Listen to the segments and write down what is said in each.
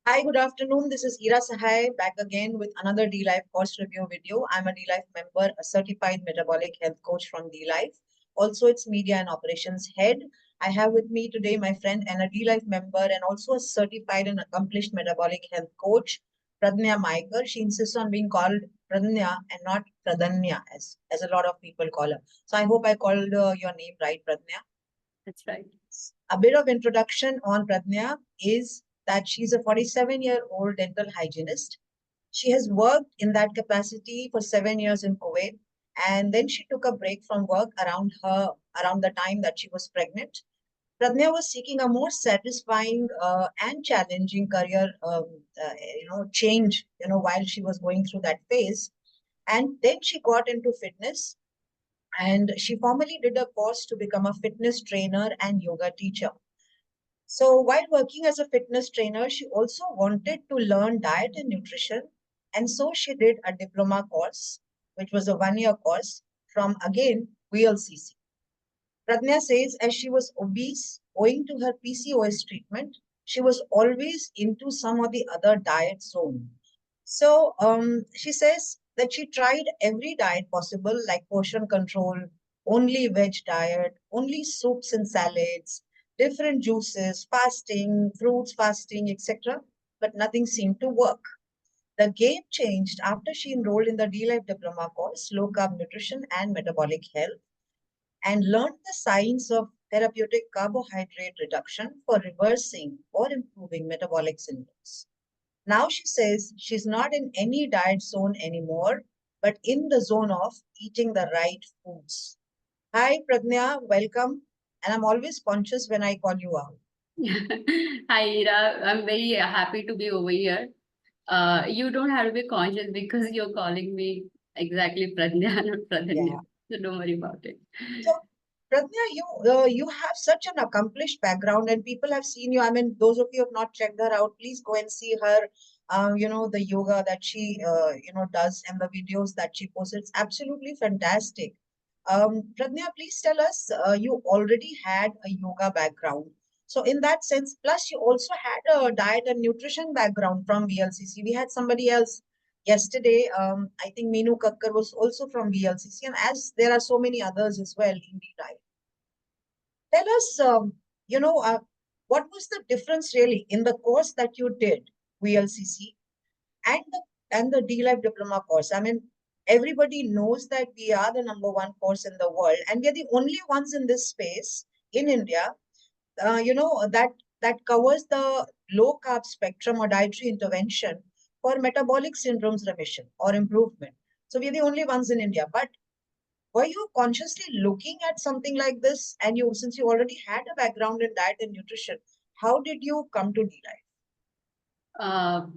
Hi, good afternoon. This is Ira Sahai back again with another D-Life course review video. I'm a D-Life member, a certified metabolic health coach from D-Life. Also, its media and operations head. I have with me today my friend and a D-Life member and also a certified and accomplished metabolic health coach, Pradnya Mayekar. She insists on being called Pradnya and not Pradanya, as a lot of people call her. So I hope I called your name right, Pradnya. That's right. A bit of introduction on Pradnya is that she's a 47-year-old dental hygienist. She has worked in that capacity for 7 years in Kuwait, and then she took a break from work around the time that she was pregnant. Pradnya was seeking a more satisfying and challenging career, change, while she was going through that phase. And then she got into fitness, and she formally did a course to become a fitness trainer and yoga teacher. So while working as a fitness trainer, she also wanted to learn diet and nutrition. And so she did a diploma course, which was a 1 year course from again VLCC. Pradnya says as she was obese owing to her PCOS treatment, she was always into some of the other diet zone. So she says that she tried every diet possible, like portion control, only veg diet, only soups and salads, different juices, fasting, fruits fasting, etc. But nothing seemed to work. The game changed after she enrolled in the D-Life Diploma course, Low-Carb Nutrition and Metabolic Health, and learned the science of therapeutic carbohydrate reduction for reversing or improving metabolic syndromes. Now she says she's not in any diet zone anymore, but in the zone of eating the right foods. Hi, Pradnya, welcome. And I'm always conscious when I call you out. Hi, Ira. I'm very happy to be over here. You don't have to be conscious because you're calling me exactly Pradnya, not Yeah. Pradanya. So don't worry about it. So, Pradnya, you have such an accomplished background, and people have seen you. I mean, those of you who have not checked her out, please go and see her. The yoga that she does and the videos that she posts. It's absolutely fantastic. Pradnya, please tell us. You already had a yoga background, so in that sense, plus you also had a diet and nutrition background from VLCC. We had somebody else yesterday. I think Meenu Kakkar was also from VLCC, and as there are so many others as well in the diet. Tell us, what was the difference really in the course that you did, VLCC, and the D-Life Diploma course? I mean, everybody knows that we are the number one course in the world, and we are the only ones in this space in India, that covers the low carb spectrum or dietary intervention for metabolic syndromes remission or improvement. So we are the only ones in India. But were you consciously looking at something like this? And since you already had a background in diet and nutrition, how did you come to D-Life? Uh,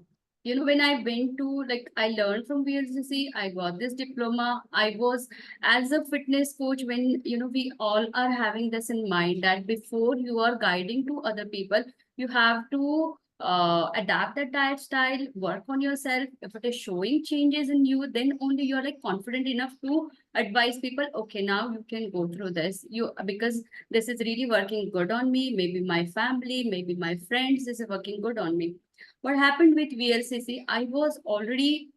when I went to, like, I learned from VLCC, I got this diploma. I was, as a fitness coach, when, we all are having this in mind that before you are guiding to other people, you have to adapt that diet style, work on yourself. If it is showing changes in you, then only you're like confident enough to advise people, okay, now you can go through this. Because this is really working good on me, maybe my family, maybe my friends, this is working good on me. What happened with VLCC, I was already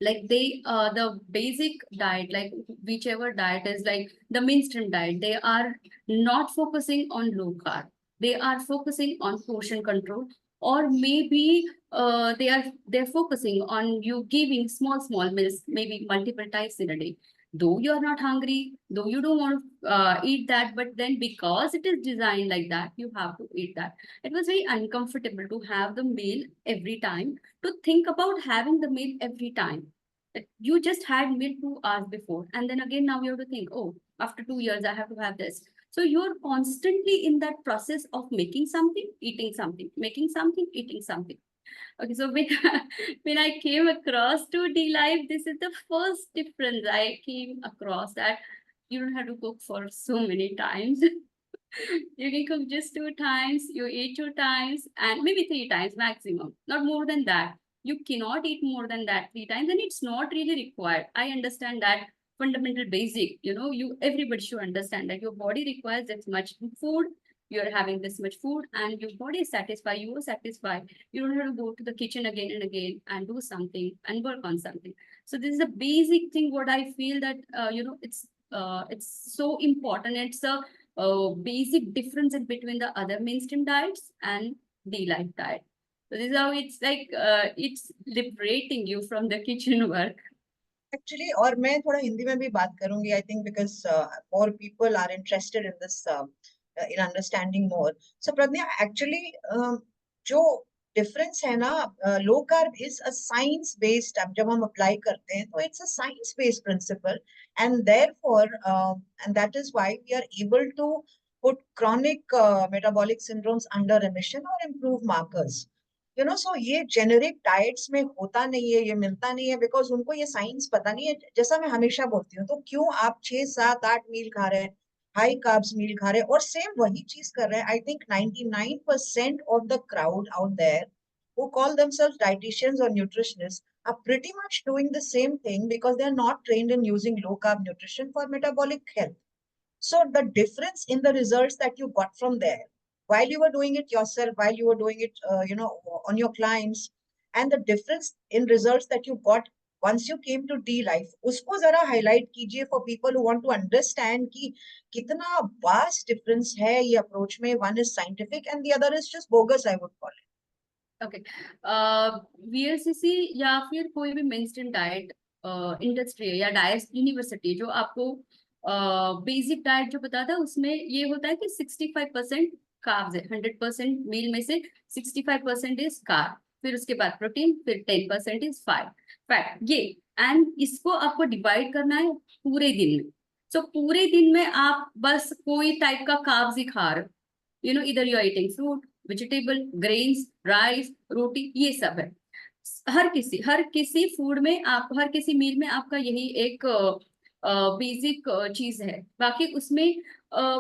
like the basic diet, like whichever diet is like the mainstream diet, they are not focusing on low carb. They are focusing on portion control, or maybe they're focusing on you giving small meals, maybe multiple times in a day. Though you are not hungry, though you don't want to eat that, but then because it is designed like that, you have to eat that. It was very uncomfortable to have the meal every time, to think about having the meal every time. Like, you just had meal 2 hours before, and then again now you have to think, oh, after 2 years I have to have this. So you're constantly in that process of making something, eating something, making something, eating something. Okay, so when, when I came across to D Life, this is the first difference I came across, that you don't have to cook for so many times. You can cook just 2 times, you eat 2 times, and maybe 3 times maximum, not more than that. You cannot eat more than that 3 times, and it's not really required. I understand that fundamental basic, you everybody should understand that your body requires that much food. you're having this much food and your body is satisfied, you are satisfied. You don't have to go to the kitchen again and again and do something and work on something. So this is a basic thing what I feel that, it's so important. It's a basic difference in between the other mainstream diets and the life diet. So this is how it's like, it's liberating you from the kitchen work. Actually, और मैं थोड़ा हिंदी में भी बात करूंगी, I think, because more people are interested in this, in understanding more. So Pragya, actually जो difference है ना, low carb is a science based. अब जब हम अप्लाई करते हैं तो it's a science based principle, and therefore and that is why we are able to put chronic metabolic syndromes under remission or improve markers. सो ये generic diets में होता नहीं है, ये मिलता नहीं है, बिकॉज उनको ये साइंस पता नहीं है. जैसा मैं हमेशा बोलती हूँ, तो क्यों आप 6 7 8 मील खा रहे हैं, हाई कार्ब्स मील खा रहे हैं, और सेम वही चीज कर रहे हैं. I think 99% of the crowd out there who call themselves dietitians or nutritionists are pretty much doing the same thing because they are not trained in using low carb nutrition for metabolic health. So the difference in the results that you got from there, while you were doing it yourself, while you were doing it, on your clients, and the difference in results that you got once you came to D life, usko zara highlight kijiye for people who want to understand ki kitna vast difference hai ye approach mein. One is scientific and the other is just bogus, I would call it. Okay, VLCC या फिर कोई भी mainstream diet industry या diet university जो आपको basic diet जो बताता है, उसमें ये होता है कि 65% कार्ब्स है, 100% मील में से 65% इज कार्ब, फिर उसके बाद प्रोटीन, फिर 10% इज फैट, ये. एंड इसको आपको डिवाइड करना है पूरे दिन में. सो पूरे दिन में आप बस कोई टाइप का कार्ब्स ही खा रहे हो. इधर you are eating fruit, vegetable, grains, rice, roti, ये सब है. हर किसी फूड में आप, हर किसी मील में आपका यही एक बेसिक चीज है. बाकी उसमें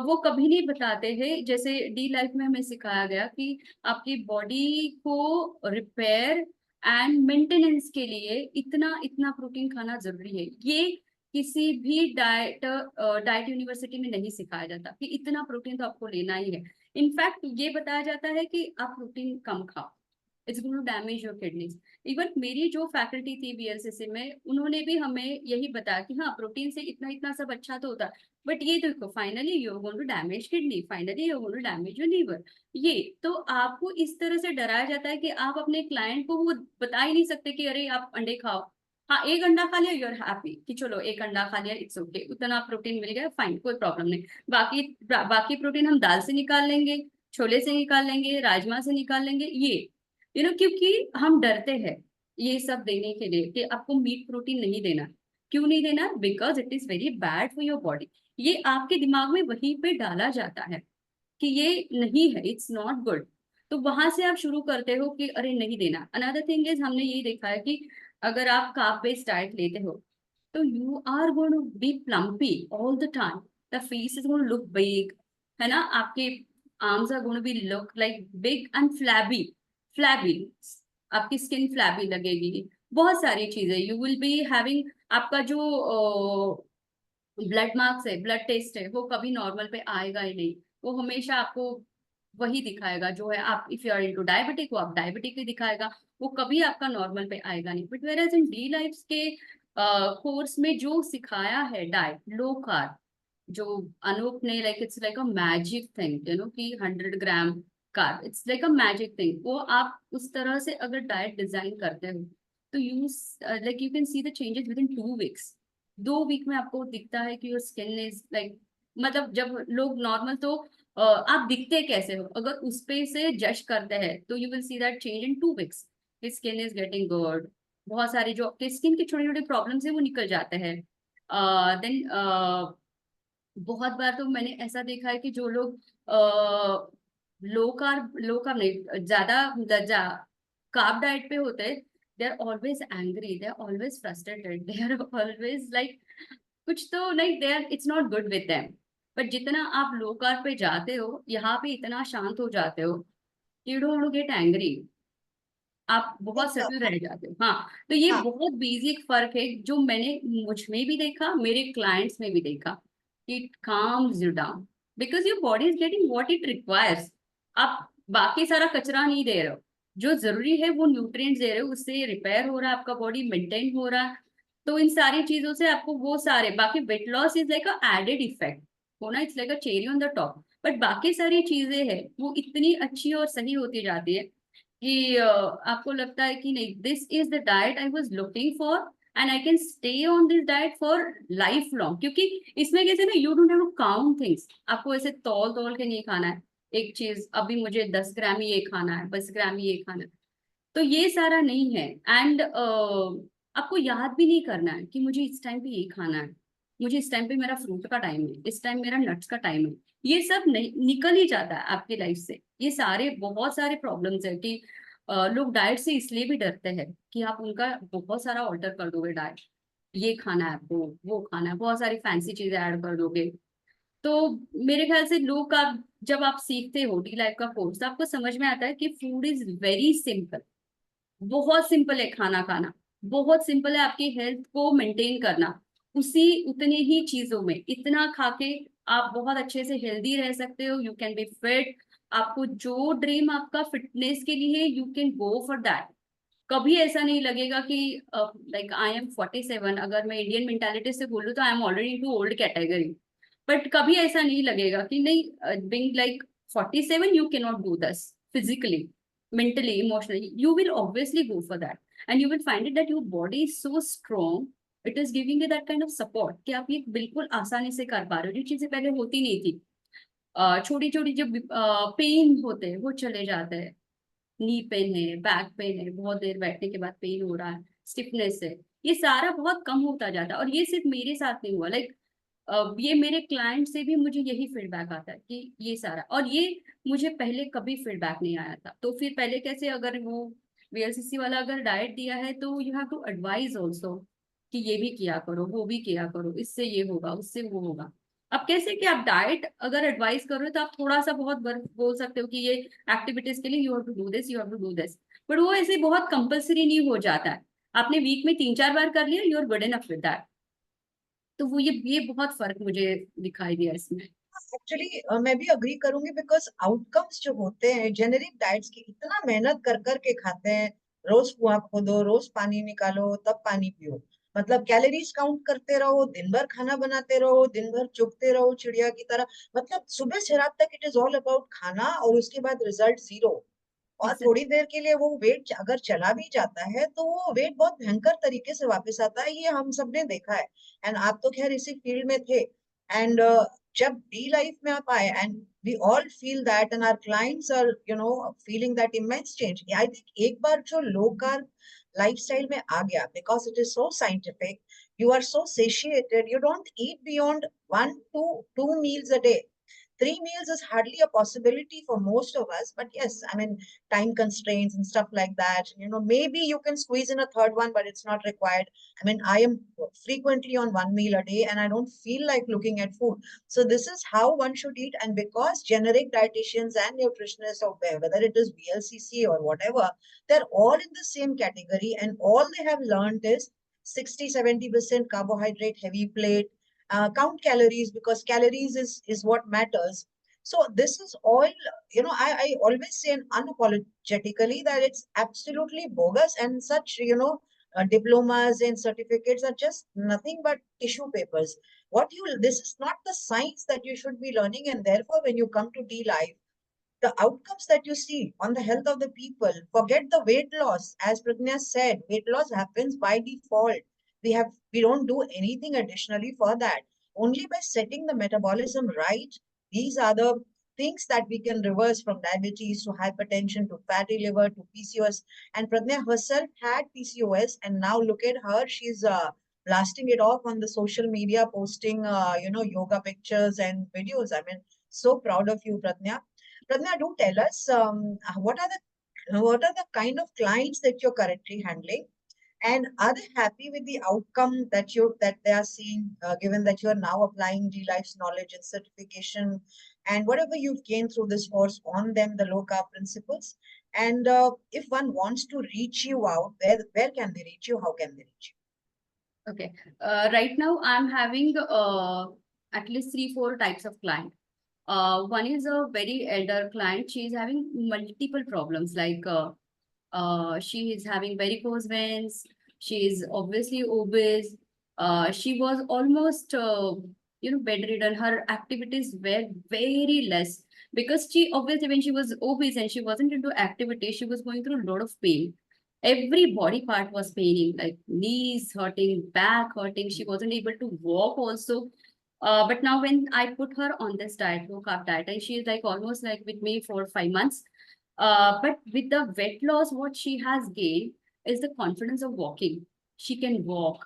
वो कभी नहीं बताते हैं. जैसे डी लाइफ में हमें सिखाया गया कि आपकी बॉडी को रिपेयर एंड मेंटेनेंस के लिए इतना इतना प्रोटीन खाना जरूरी है. ये किसी भी डाइट यूनिवर्सिटी में नहीं सिखाया जाता कि इतना प्रोटीन तो आपको लेना ही है. इनफैक्ट ये बताया जाता है कि आप प्रोटीन कम खाओ, it's going to damage your kidneys. Even मेरी जो फैकल्टी थी बीएलसीसी में, उन्होंने भी हमें यही बताया कि हाँ, प्रोटीन से इतना इतना सब अच्छा तो होता है, बट ये देखो finally you are going to damage kidney, finally you are going to damage your liver. ये तो आपको इस तरह से डराया जाता है कि आप अपने क्लाइंट को वो बता ही नहीं सकते कि अरे आप अंडे खाओ. हाँ, एक अंडा खा लिया, यू आर हैप्पी कि चलो एक अंडा खा लिया, इट्स ओके, उतना प्रोटीन मिल गया, फाइन, कोई प्रॉब्लम नहीं. बाकी प्रोटीन हम दाल से निकाल लेंगे, छोले से निकाल लेंगे, राजमा से निकाल लेंगे. ये क्योंकि हम डरते हैं ये सब देने के लिए कि आपको मीट प्रोटीन नहीं देना. क्यों नहीं देना? Because it is very bad for your body. ये आपके दिमाग में वहीं पे डाला जाता है कि ये नहीं है, इट्स नॉट गुड. तो वहां से आप शुरू करते हो कि अरे नहीं देना. अनदर थिंग इज, हमने ये देखा है कि अगर आप कार्ब बेस्ड डाइट लेते हो तो you are going to be plumpy all the time. The face is going to look big, है ना. आपके arms are going to be look like big and flabby. आपकी स्किन फ्लैबी लगेगी. बहुत सारी चीजें यू विल बी हैविंग. आपका जो ब्लड मार्क्स है, ब्लड टेस्ट है, वो कभी नॉर्मल पे आएगा ही नहीं. वो हमेशा आपको वही दिखाएगा जो है. आप if you are into diabetic, वो आप डायबिटिक ही दिखाएगा, वो कभी आपका नॉर्मल पे आएगा नहीं. But whereas in the life के कोर्स में जो सिखाया है डाइट लो कार्ब, जो अनूप ने, like it's like a magic thing, कि 100 gram carb, it's like a magic thing. वो आप उस तरह से अगर डाइट डिजाइन करते हो तो you can see the changes within 2 weeks. 2 week में आपको दिखता है कि योर स्किन इज लाइक, मतलब जब लोग नॉर्मल, तो आप दिखते कैसे हो अगर उस पे से जज करते हैं, तो you will see that change in 2 weeks. Skin is getting good. बहुत सारी जो आपके स्किन की छोटी छोटी प्रॉब्लम्स है वो निकल जाते हैं. देन बहुत बार तो मैंने ऐसा देखा है कि जो लोग लो कार्ब नहीं, ज्यादा कार्ब डाइट पे होते हैं, they are always angry, they are always frustrated, they are always like कुछ तो नहीं, they are, it's not good with them. But जितना आप लो कार्ब पे जाते हो, यहाँ पे इतना शांत हो जाते हो, यू डोंट गेट एंग्री, आप बहुत सेटल रह जाते हो. हाँ, तो ये हाँ, बहुत बेसिक फर्क है जो मैंने मुझ में भी देखा, मेरे क्लाइंट्स में भी देखा. It calms you down. Because your body is getting what it requires. आप बाकी सारा कचरा नहीं दे रहे हो, जो जरूरी है वो न्यूट्रिएंट्स दे रहे हो, उससे रिपेयर हो रहा है, आपका बॉडी मेंटेन हो रहा है। तो इन सारी चीजों से आपको वो सारे बाकी, weight loss is like a added effect होना, it's like a cherry on the top, but बाकी सारी चीजें हैं वो इतनी अच्छी और सही होती जाती है कि आपको लगता है कि नहीं, this is the diet I was looking for and I can stay on this diet for life long. क्योंकि इसमें कैसे ना, you don't have to count things, आपको ऐसे तौल तौल के नहीं खाना है एक चीज, अभी मुझे 10 ग्राम ही ये खाना है, 20 ग्राम ही ये खाना है, तो ये सारा नहीं है। एंड आपको याद भी नहीं करना है कि मुझे इस टाइम पे ये खाना है, मुझे इस टाइम पे मेरा फ्रूट का टाइम है, इस टाइम मेरा नट्स का टाइम है। ये सब नहीं, निकल ही जाता है आपकी लाइफ से। ये सारे बहुत सारे प्रॉब्लम्स है कि लोग डाइट से इसलिए भी डरते हैं कि आप उनका बहुत सारा ऑल्टर कर दोगे डाइट, ये खाना है आपको, वो खाना है, बहुत सारी फैंसी चीजें ऐड कर दोगे। तो मेरे ख्याल से लोग का, जब आप सीखते हो डी लाइफ का कोर्स, तो आपको समझ में आता है कि फूड इज वेरी सिंपल। बहुत सिंपल है खाना खाना, बहुत सिंपल है आपकी हेल्थ को मेंटेन करना। उसी उतने ही चीजों में इतना खा के आप बहुत अच्छे से हेल्दी रह सकते हो, यू कैन बी फिट। आपको जो ड्रीम आपका फिटनेस के लिए, you can go for that. कभी ऐसा नहीं लगेगा कि लाइक आई एम 47, अगर मैं इंडियन मेंटालिटी से बोलूँ तो I am already too old category. But कभी ऐसा नहीं लगेगा कि नहीं, being like 47 you can not do this physically, mentally, emotionally, you will obviously go for that, and you will find it that your body is so strong, it is giving you that kind of support कि आप ये बिल्कुल आसानी से कर पा रहे हो, जो चीजें पहले होती नहीं थी। छोटी छोटी जो पेन होते हैं वो चले जाते हैं, नी पेन है, बैक पेन है, बहुत देर बैठने के बाद पेन हो रहा है, स्टिफनेस है, ये सारा बहुत कम होता जाता है। और ये सिर्फ मेरे साथ नहीं हुआ, लाइक ये मेरे क्लाइंट से भी मुझे यही फीडबैक आता है कि ये सारा, और ये मुझे पहले कभी फीडबैक नहीं आया था। तो फिर पहले कैसे, अगर वो वीएलसीसी वाला अगर डाइट दिया है तो you have to advise also कि ये भी किया करो, वो भी किया करो, इससे ये होगा, उससे वो होगा। अब कैसे कि आप डाइट अगर एडवाइस कर रहे हो तो आप थोड़ा सा बहुत बोल सकते हो कि ये एक्टिविटीज के लिए you have to do this, you have to do this, but वो ऐसे बहुत कंपल्सरी नहीं हो जाता है। आपने वीक में 3-4 बार कर लिया, you are good enough with that. तो वो ये बहुत फर्क मुझे दिखाई दिया इसमें। एक्चुअली मैं भी अग्री करूंगी बिकॉज आउटकम्स जो होते हैं जेनेरिक डाइट्स की, इतना मेहनत कर करके खाते हैं, रोज कुआं खोदो, रोज पानी निकालो, तब पानी पियो, मतलब कैलोरीज काउंट करते रहो, दिन भर खाना बनाते रहो, दिन भर चुगते रहो चिड़िया की तरह, मतलब सुबह से रात तक इट इज ऑल अबाउट खाना, और उसके बाद रिजल्ट जीरो। और इससे थोड़ी देर के लिए वो वेट अगर चला भी जाता है तो वो वेट बहुत भयंकर तरीके से वापस आता है, ये हम सब ने देखा है। एंड आप तो खैर इसी फील्ड में थे। एंड जब डी लाइफ में आप आए, and we all feel that, and our clients are feeling that immense change. I think एक बार जो लो कार्ब लाइफस्टाइल में आ गया, because it is so scientific, you are so satiated, you don't eat beyond 1 to 2 meals a day. 3 meals is hardly a possibility for most of us, but yes, I mean, time constraints and stuff like that. Maybe you can squeeze in a third one, but it's not required. I mean, I am frequently on 1 meal a day and I don't feel like looking at food. So this is how one should eat. And because generic dietitians and nutritionists out there, whether it is VLCC or whatever, they're all in the same category, and all they have learned is 60-70% carbohydrate heavy plate, count calories, because calories is what matters. So this is all, I always say unapologetically that it's absolutely bogus, and such, diplomas and certificates are just nothing but tissue papers. This is not the science that you should be learning, and therefore when you come to D life, the outcomes that you see on the health of the people, forget the weight loss. As Pradnya said, weight loss happens by default. We don't do anything additionally for that. Only by setting the metabolism right, these are the things that we can reverse, from diabetes to hypertension to fatty liver to PCOS. And Pradnya herself had PCOS, and now look at her. She's blasting it off on the social media, posting yoga pictures and videos. I mean, so proud of you, Pradnya. Pradnya, do tell us, what are the kind of clients that you're currently handling, and are they happy with the outcome that they are seeing, given that you are now applying D Life's knowledge and certification, and whatever you've gained through this course on them, the low carb principles. And if one wants to reach you out, where can they reach you? How can they reach you? Okay. Right now I'm having at least 3-4 types of client. One is a very elder client. She is having multiple problems like she is having varicose veins. She is obviously obese. She was almost bedridden. Her activities were very less because she obviously when she was obese and she wasn't into activity, she was going through a lot of pain. Every body part was paining, like knees hurting, back hurting. She wasn't able to walk also. But now when I put her on this diet, low carb diet, and she is like almost like with me for 5 months. But with the weight loss, what she has gained is the confidence of walking. She can walk.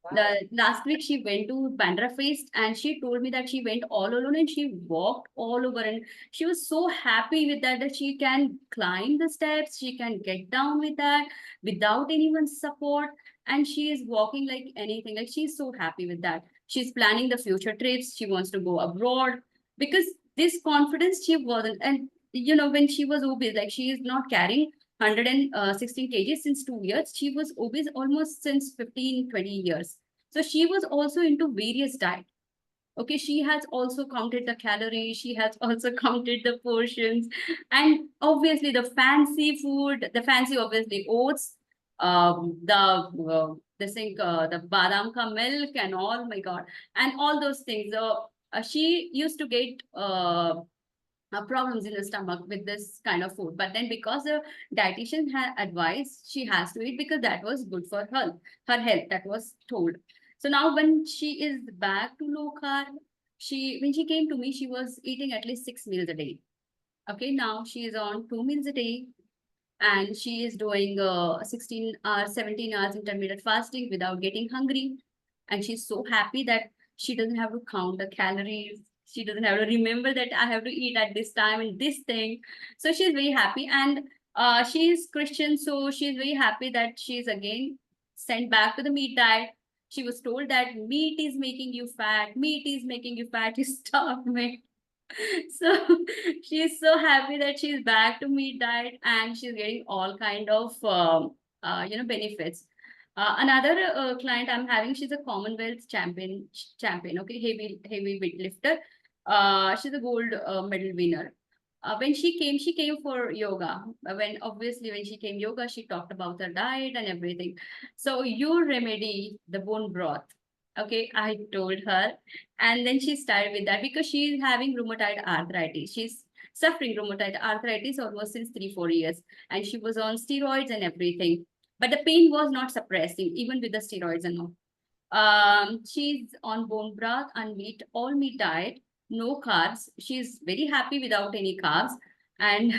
Wow. The last week she went to Bandra Feast and she told me that she went all alone and she walked all over and she was so happy with that that she can climb the steps, she can get down with that without anyone's support, and she is walking like anything. Like she's so happy with that. She's planning the future trips. She wants to go abroad because this confidence she wasn't. And when she was obese, like she is not carrying 116 kgs since 2 years. She was obese almost since 15-20 years. So she was also into various diet. Okay, she has also counted the calories. She has also counted the portions, and obviously the fancy food, the fancy obviously oats, the badam ka milk and all. My God, and all those things. She used to get problems in the stomach with this kind of food. But then because the dietitian had advised she has to eat because that was good for her health, that was told. So now when she is back to low carb, when she came to me, she was eating at least 6 meals a day. Okay, now she is on 2 meals a day and she is doing 16 hours, 17 hours intermittent fasting without getting hungry. And she's so happy that she doesn't have to count the calories. She doesn't have to remember that I have to eat at this time and this thing. So she's very happy. And she is Christian. So she's very happy that she's again sent back to the meat diet. She was told that meat is making you fat. Meat is making you fat. You stop meat. So she's so happy that she's back to meat diet and she's getting all kind of benefits. Another client I'm having, she's a Commonwealth champion. Okay, heavy weightlifter. She's a gold medal winner. When she came for yoga. When she came yoga, she talked about her diet and everything. So your remedy, the bone broth. Okay, I told her, and then she started with that because she's having rheumatoid arthritis. She's suffering rheumatoid arthritis almost since 3-4 years, and she was on steroids and everything. But the pain was not suppressing, even with the steroids and all. She's on bone broth and all meat diet, no carbs. She's very happy without any carbs. And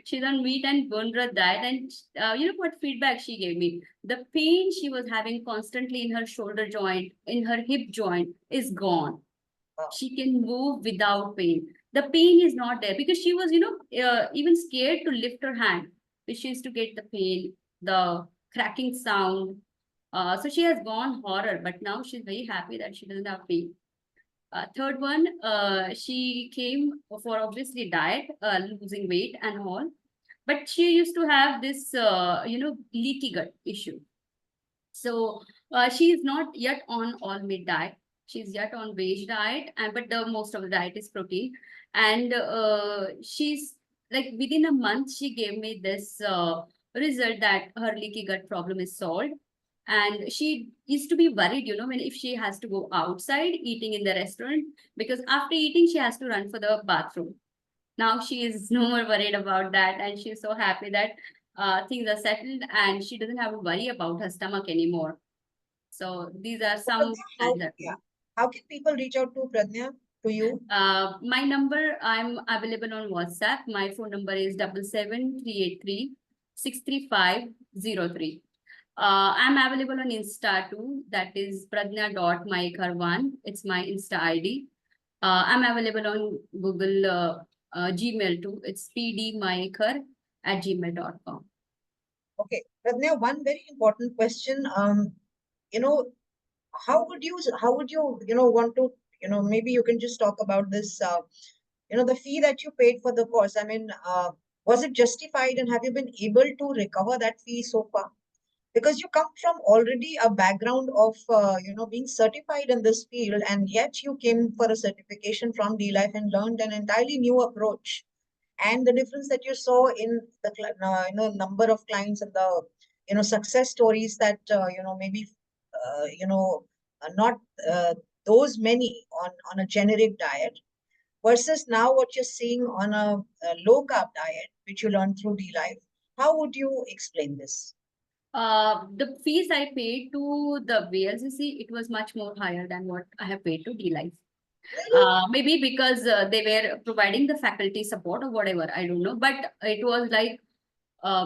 she's on meat and bone broth diet. And you know what feedback she gave me? The pain she was having constantly in her shoulder joint, in her hip joint is gone. Wow. She can move without pain. The pain is not there because she was, even scared to lift her hand. She used to get the pain, the cracking sound. So she has gone horror, but now she's very happy that she doesn't have pain. Third one, she came for obviously diet, losing weight and all, but she used to have this, leaky gut issue. So she is not yet on all meat diet. She's yet on veg diet, and but the most of the diet is protein. And she's like within a month, she gave me this result that her leaky gut problem is solved. And she used to be worried, when if she has to go outside eating in the restaurant, because after eating, she has to run for the bathroom. Now she is no more worried about that, and she's so happy that things are settled and she doesn't have to worry about her stomach anymore. So these are So, some Pradnya, plans that yeah, how can people reach out to Pradnya, to you? my number, I'm available on WhatsApp. My phone number is 77-383-63503. I'm available on Insta too. That is Pradnya.Mayekar1. It's my Insta ID. I'm available on Google Gmail too. It's pdmayekar@gmail.com. Okay, Pradnya, one very important question. You know, how would you want to, maybe you can just talk about this, the fee that you paid for the course. I mean, was it justified and have you been able to recover that fee so far? because you come from already a background of being certified in this field, and yet you came for a certification from D-Life and learned an entirely new approach. And the difference that you saw in the number of clients and the success stories that maybe not those many on a generic diet, versus now what you're seeing on a low carb diet, which you learned through D-Life. How would you explain this? The fees I paid to the VLCC, it was much more higher than what I have paid to D-Life. Really? Maybe because they were providing the faculty support or whatever, I don't know. But it was like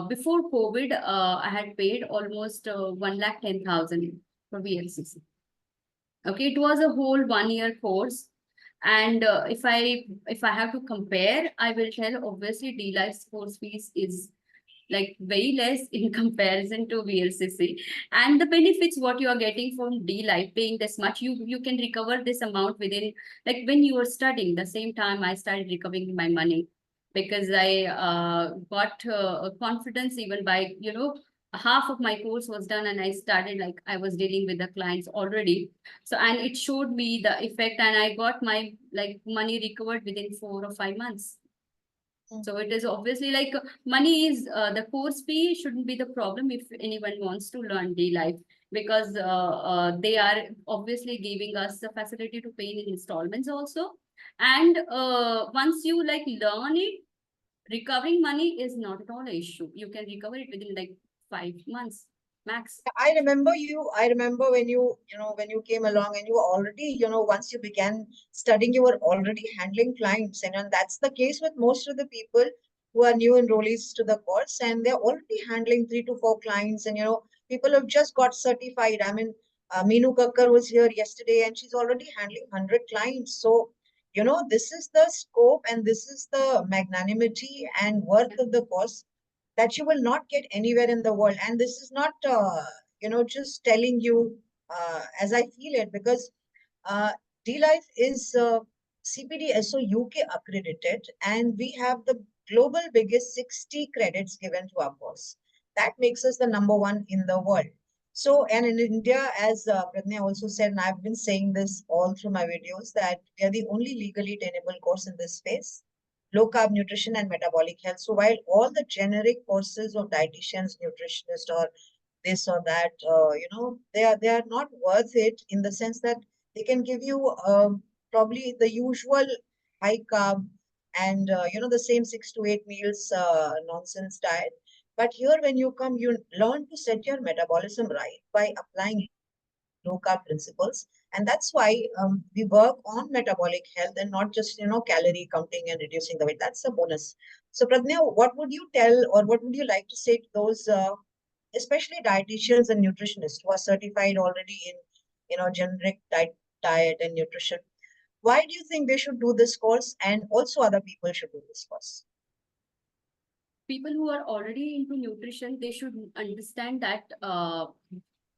before COVID, I had paid almost 1,10,000 for VLCC. Okay, it was a whole 1 year course. And if I have to compare, I will tell obviously D-Life's course fees is like very less in comparison to VLCC. And the benefits what you are getting from D-Life paying this much, you can recover this amount within, like when you were studying, the same time I started recovering my money, because I got confidence even by, half of my course was done and I started, like I was dealing with the clients already. So, and it showed me the effect, and I got my like money recovered within 4 or 5 months. So it is obviously like money is the course fee shouldn't be the problem if anyone wants to learn D-Life, because they are obviously giving us the facility to pay in installments also. And once you like learn it, recovering money is not at all an issue. You can recover it within like 5 months max. I remember when when you came along and you were already, once you began studying, you were already handling clients. And that's the case with most of the people who are new enrollees to the course, and they're already handling 3 to 4 clients. And, people have just got certified. I mean, Meenu Kakkar was here yesterday and she's already handling 100 clients. So, this is the scope and this is the magnanimity and worth of the course that you will not get anywhere in the world. And this is not, just telling you as I feel it, because D-Life is CPD-SO UK accredited, and we have the global biggest 60 credits given to our course. That makes us the #1 in the world. So, and in India, as Pradnya also said, and I've been saying this all through my videos, that we are the only legally tenable course in this space, low-carb nutrition and metabolic health. So while all the generic courses of dietitians, nutritionists, or this or that, they are not worth it, in the sense that they can give you probably the usual high carb and the same 6 to 8 meals nonsense diet. But here, when you come, you learn to set your metabolism right by applying low carb principles. And that's why we work on metabolic health and not just, calorie counting and reducing the weight. That's a bonus. So Pradnya, what would you tell, or what would you like to say to those, especially dietitians and nutritionists who are certified already in, generic diet and nutrition? Why do you think they should do this course, and also other people should do this course? People who are already into nutrition, they should understand that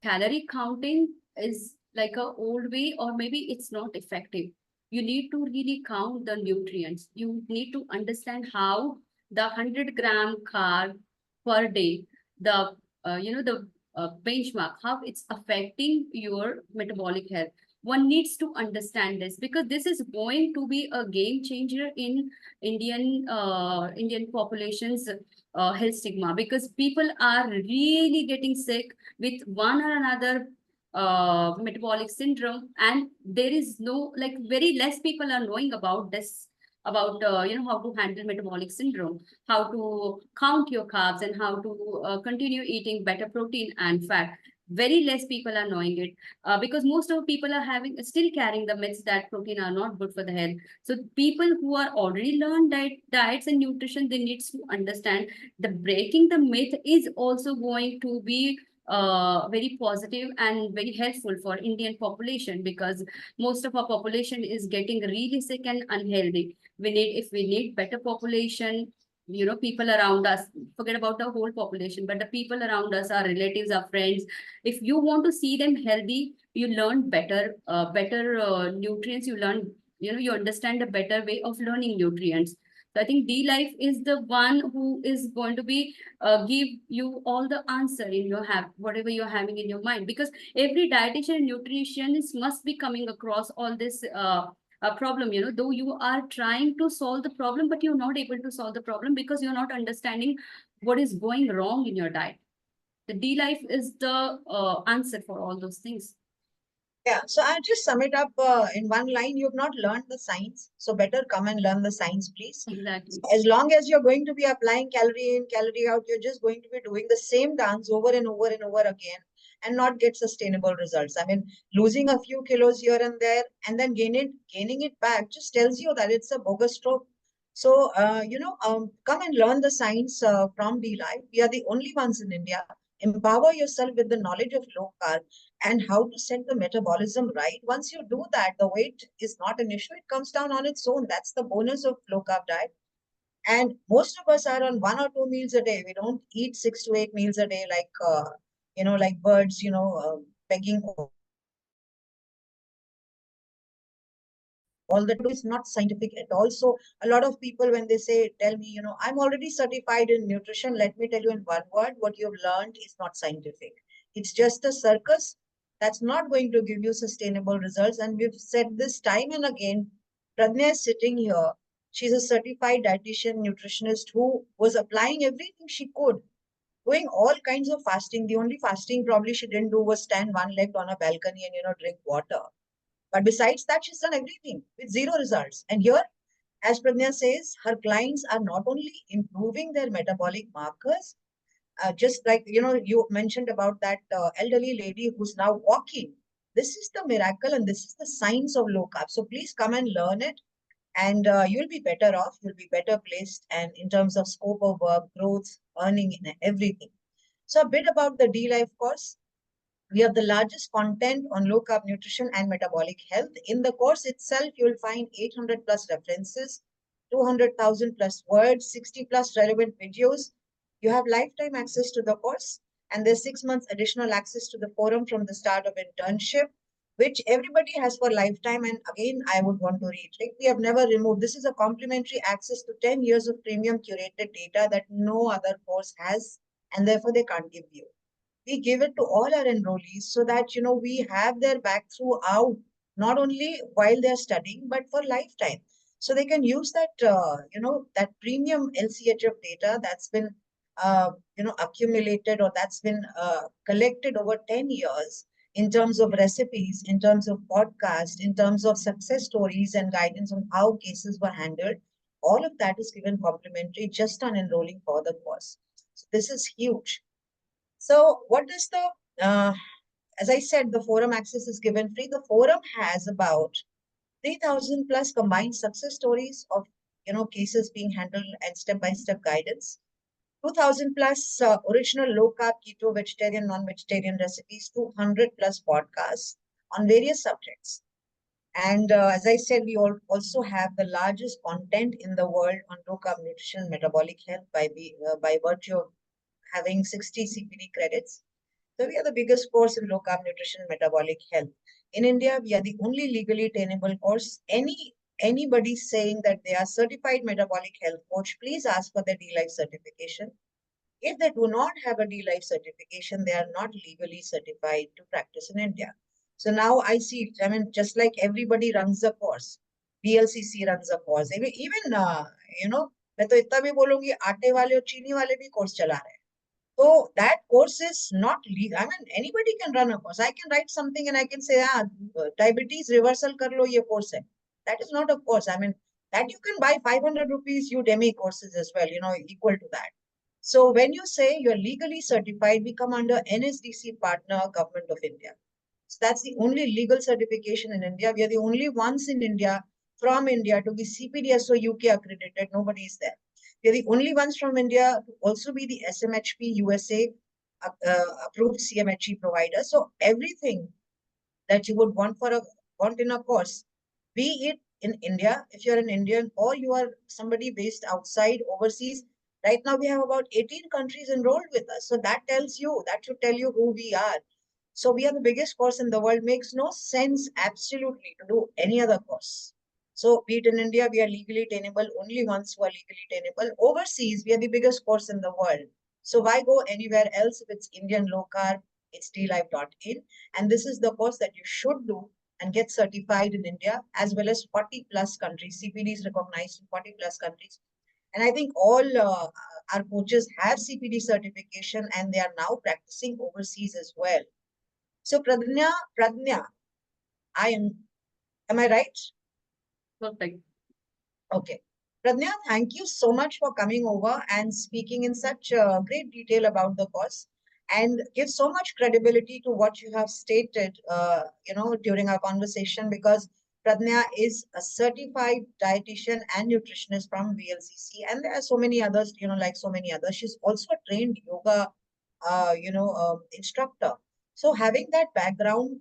calorie counting is like a old way, or maybe it's not effective. You need to really count the nutrients. You need to understand how the 100-gram carb per day, the the benchmark, how it's affecting your metabolic health. One needs to understand this, because this is going to be a game changer in Indian population's health stigma, because people are really getting sick with one or another metabolic syndrome, and there is no, like very less people are knowing about this, about how to handle metabolic syndrome, how to count your carbs, and how to continue eating better protein and fat. Very less people are knowing it, because most of people are having still carrying the myths that protein are not good for the health. So people who are already learned diets and nutrition, they need to understand the breaking the myth is also going to be very positive and very helpful for Indian population, because most of our population is getting really sick and unhealthy. If we need better population, people around us, forget about the whole population, but the people around us, our relatives, our friends, if you want to see them healthy, you learn better nutrients, you learn, you understand a better way of learning nutrients. So I think D Life is the one who is going to be give you all the answer in your whatever you're having in your mind, because every dietitian and nutritionist must be coming across all this problem. Though you are trying to solve the problem, but you're not able to solve the problem because you're not understanding what is going wrong in your diet. The D Life is the answer for all those things. Yeah, so I'll just sum it up in one line. You've not learned the science, so better come and learn the science, please. Exactly. As long as you're going to be applying calorie in, calorie out, you're just going to be doing the same dance over and over and over again and not get sustainable results. I mean, losing a few kilos here and there and then gaining it back just tells you that it's a bogus stroke. So, come and learn the science from D-Life. We are the only ones in India. Empower yourself with the knowledge of low carb and how to set the metabolism right. Once you do that, the weight is not an issue. It comes down on its own. That's the bonus of low carb diet. And most of us are on 1 or 2 meals a day. We don't eat 6 to 8 meals a day like birds, begging all the time. Is not scientific at all. So a lot of people, when they tell me, I'm already certified in nutrition, let me tell you in one word, what you've learned is not scientific. It's just a circus that's not going to give you sustainable results. And we've said this time and again. Pradnya is sitting here. She's a certified dietitian nutritionist who was applying everything she could, doing all kinds of fasting. The only fasting probably she didn't do was stand one legged on a balcony and drink water. But besides that, she's done everything with zero results. And here, as Pradnya says, her clients are not only improving their metabolic markers, just like you mentioned about that elderly lady who's now walking. This is the miracle and this is the science of low carb. So please come and learn it, and you'll be better off. You'll be better placed, and in terms of scope of work, growth, earning, and everything. So a bit about the D Life course. We have the largest content on low carb nutrition and metabolic health. In the course itself, you'll find 800 plus references, 200,000 plus words, 60 plus relevant videos. You have lifetime access to the course, and there's 6 months additional access to the forum from the start of internship, which everybody has for lifetime. And again, I would want to reiterate, we have never removed. This is a complimentary access to 10 years of premium curated data that no other course has, and therefore they can't give you. We give it to all our enrollees so that we have their back throughout, not only while they're studying but for lifetime, so they can use that premium lchf data that's been accumulated, or that's been collected over 10 years, in terms of recipes, in terms of podcast, in terms of success stories and guidance on how cases were handled. All of that is given complimentary just on enrolling for the course. So this is huge. So what is as I said, the forum access is given free. The forum has about 3,000 plus combined success stories of, cases being handled and step-by-step guidance. 2,000 plus original low-carb, keto, vegetarian, non-vegetarian recipes, 200 plus podcasts on various subjects. And as I said, we also have the largest content in the world on low-carb nutrition and metabolic health by virtue of having 60 CPD credits. So we are the biggest course in low-carb nutrition and metabolic health. In India, we are the only legally tenable course. Anybody saying that they are certified metabolic health coach, please ask for the D-Life certification. If they do not have a D-Life certification, they are not legally certified to practice in India. So now I see, just like everybody runs a course, BLCC runs a course. Even मैं तो इतना भी बोलूंगी, आटे वाले और चीनी वाले भी कोर्स चला रहे हैं. So that course is not legal. I mean, anybody can run a course. I can write something and I can say, diabetes reversal kar lo, ye course hai. That is not a course. I mean, that you can buy 500 rupees Udemy courses as well, equal to that. So when you say you're legally certified, we come under NSDC partner, Government of India. So that's the only legal certification in India. We are the only ones in India, from India, to be CPDSO UK accredited. Nobody is there. We are the only ones from India to also be the SMHP USA approved CMHE provider. So everything that you would want in a course, be it in India, if you're an Indian, or you are somebody based outside, overseas. Right now we have about 18 countries enrolled with us. So that should tell you who we are. So we are the biggest course in the world. Makes no sense absolutely to do any other course. So be it in India, we are legally attainable, only ones who are legally attainable. Overseas, we are the biggest course in the world. So why go anywhere else if it's Indian low carb? It's dlife.in. And this is the course that you should do and get certified in India, as well as 40 plus countries. CPD is recognized in 40 plus countries. And I think all our coaches have CPD certification and they are now practicing overseas as well. So Pradnya, am I right? Perfect. Okay. Pradnya, thank you so much for coming over and speaking in such great detail about the course and give so much credibility to what you have stated, during our conversation, because Pradnya is a certified dietitian and nutritionist from VLCC, and there are so many others, like so many others. She's also a trained yoga, instructor. So having that background,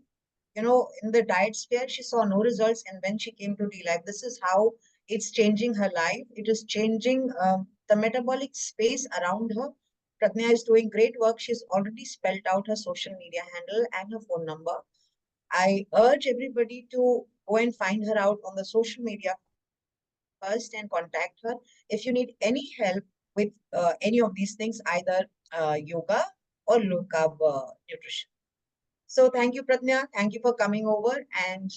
in the diet sphere, she saw no results, and when she came to D-Life, this is how it's changing her life. It is changing the metabolic space around her. Pradnya is doing great work. She's already spelled out her social media handle and her phone number. I urge everybody to go and find her out on the social media first and contact her if you need any help with any of these things, either yoga or low carb nutrition. So thank you, Pradnya. Thank you for coming over. And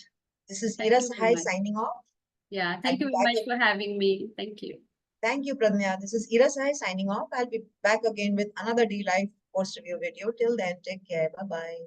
this is Thank Ira you very Sahai much. signing off. Yeah, I'll thank be you very back. much for having me. Thank you. Thank you, Pradnya. This is Ira Sahai signing off. I'll be back again with another D Life post review video. Till then, take care. Bye bye.